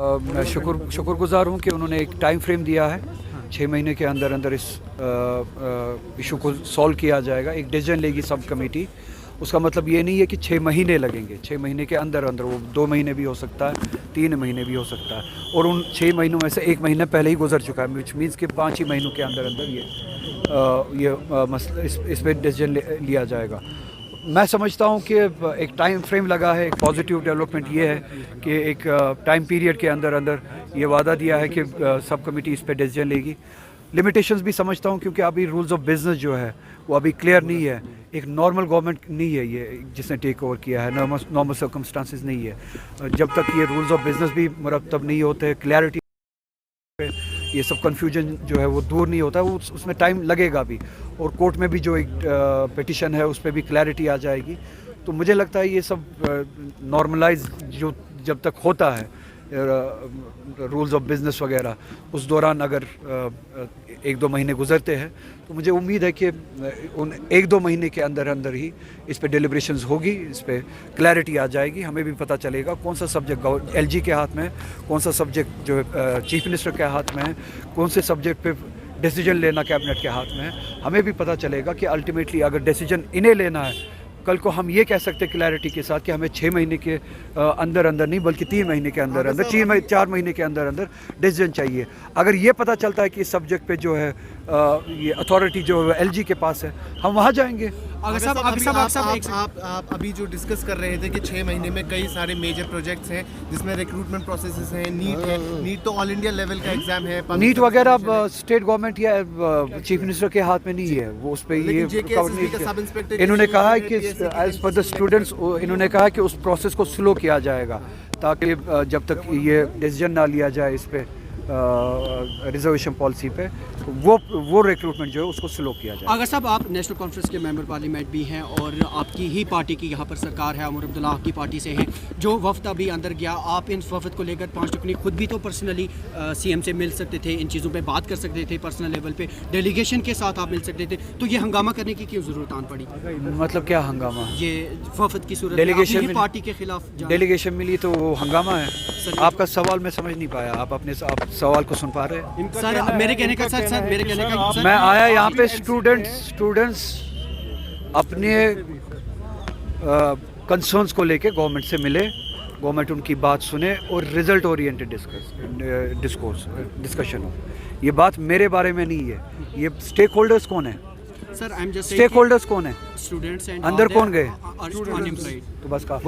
मैं शुक्रगुजार हूँ कि उन्होंने एक टाइम फ्रेम दिया है। 6 महीने के अंदर अंदर इस इशू को सॉल्व किया जाएगा। एक डिसीजन लेगी सब कमेटी। उसका मतलब ये नहीं है कि 6 महीने लगेंगे। 6 महीने के अंदर अंदर वो 2 महीने भी हो सकता है, 3 महीने भी हो सकता है। और उन 6 महीनों में से 1 महीना पहले ही गुजर चुका है, विच मीन्स कि 5 ही महीनों के अंदर अंदर ये मसला इस पर डिसीजन लिया जाएगा। मैं समझता हूँ कि एक टाइम फ्रेम लगा है। एक पॉजिटिव डेवलपमेंट ये है कि एक टाइम पीरियड के अंदर अंदर ये वादा दिया है कि सब कमेटी इस पर डिसीजन लेगी। लिमिटेशंस भी समझता हूँ क्योंकि अभी रूल्स ऑफ बिजनेस जो है वो अभी क्लियर नहीं है। एक नॉर्मल गवर्नमेंट नहीं है ये जिसने टेक ओवर किया है, नॉर्मल सर्कमस्टांसिस नहीं है। जब तक ये रूल्स ऑफ बिजनेस भी मुरतब नहीं होते, क्लैरिटी, ये सब कन्फ्यूजन जो है वो दूर नहीं होता, वो उसमें टाइम लगेगा भी। और कोर्ट में भी जो एक पिटिशन है उस पर भी क्लैरिटी आ जाएगी। तो मुझे लगता है ये सब नॉर्मलाइज जो जब तक होता है रूल्स ऑफ बिज़नेस वगैरह, उस दौरान अगर 1-2 महीने गुजरते हैं तो मुझे उम्मीद है कि उन 1-2 महीने के अंदर अंदर ही इस पे डिलिब्रेशंस होगी, इस पे क्लैरिटी आ जाएगी। हमें भी पता चलेगा कौन सा सब्जेक्ट एलजी के हाथ में है, कौन सा सब्जेक्ट जो चीफ मिनिस्टर के हाथ में है, कौन से सब्जेक्ट पे डिसीजन लेना कैबिनेट के हाथ में है। हमें भी पता चलेगा कि अल्टीमेटली अगर डिसीजन इन्हें लेना है, कल को हम ये कह सकते हैं क्लैरिटी के साथ कि हमें 6 महीने के अंदर अंदर नहीं बल्कि 3 महीने के अंदर अंदर, 4 महीने के अंदर अंदर डिसीजन चाहिए। अगर ये पता चलता है कि इस सब्जेक्ट पे जो है ये अथॉरिटी जो एलजी के पास है, हम वहाँ जाएंगे। अगर आप अभी जो डिस्कस कर रहे थे कि 6 महीने में कई सारे मेजर प्रोजेक्ट्स हैं जिसमें रिक्रूटमेंट प्रोसेसेस हैं, नीट तो ऑल इंडिया लेवल का एग्जाम है, नीट वगैरह स्टेट गवर्नमेंट या चीफ मिनिस्टर के हाथ में नहीं है, वो उस पर ये इन्होंने कहा है कि एज पर द स्टूडेंट्स, इन्होंने कहा कि उस प्रोसेस को स्लो किया जाएगा ताकि जब तक ये डिसीजन ना लिया जाए इस पे रिजर्वेशन पॉलिसी पे, वो रिक्रूटमेंट जो है उसको स्लो किया जाए। अगर साहब आप नेशनल कॉन्फ्रेंस के मेंबर पार्लियामेंट भी हैं और आपकी ही पार्टी की यहाँ पर सरकार है, उमर अब्दुल्ला की पार्टी से हैं, जो वफ्द अभी अंदर गया, आप इन वफ्द को लेकर 5 टुकड़ी खुद भी तो पर्सनली सीएम से मिल सकते थे, इन चीज़ों पे बात कर सकते थे, पर्सनल लेवल पे डेलीगेशन के साथ आप मिल सकते थे, तो ये हंगामा करने की क्यों ज़रूरत आन पड़ी? मतलब क्या हंगामा? ये वफ्द की सूरत डेलीगेशन पार्टी के खिलाफ डेलीगेशन मिली तो वो हंगामा है। आपका सवाल मैं समझ नहीं पाया, आप सवाल को सुन पा रहे हैं? सर मेरे कहने का सर मेरे कहने का मैं आया यहाँ पे स्टूडेंट्स अपने कंसर्न्स को लेके गवर्नमेंट से मिले, गवर्नमेंट उनकी बात सुने और रिजल्ट ओरिएंटेड डिस्कशन हो। ये बात मेरे बारे में नहीं है। ये स्टेक होल्डर्स कौन है? Sir I am just stakeholders कौन है? स्टूडेंट्स एंड अंदर कौन गए? अनएम्प्लॉयड। तो बस काफी।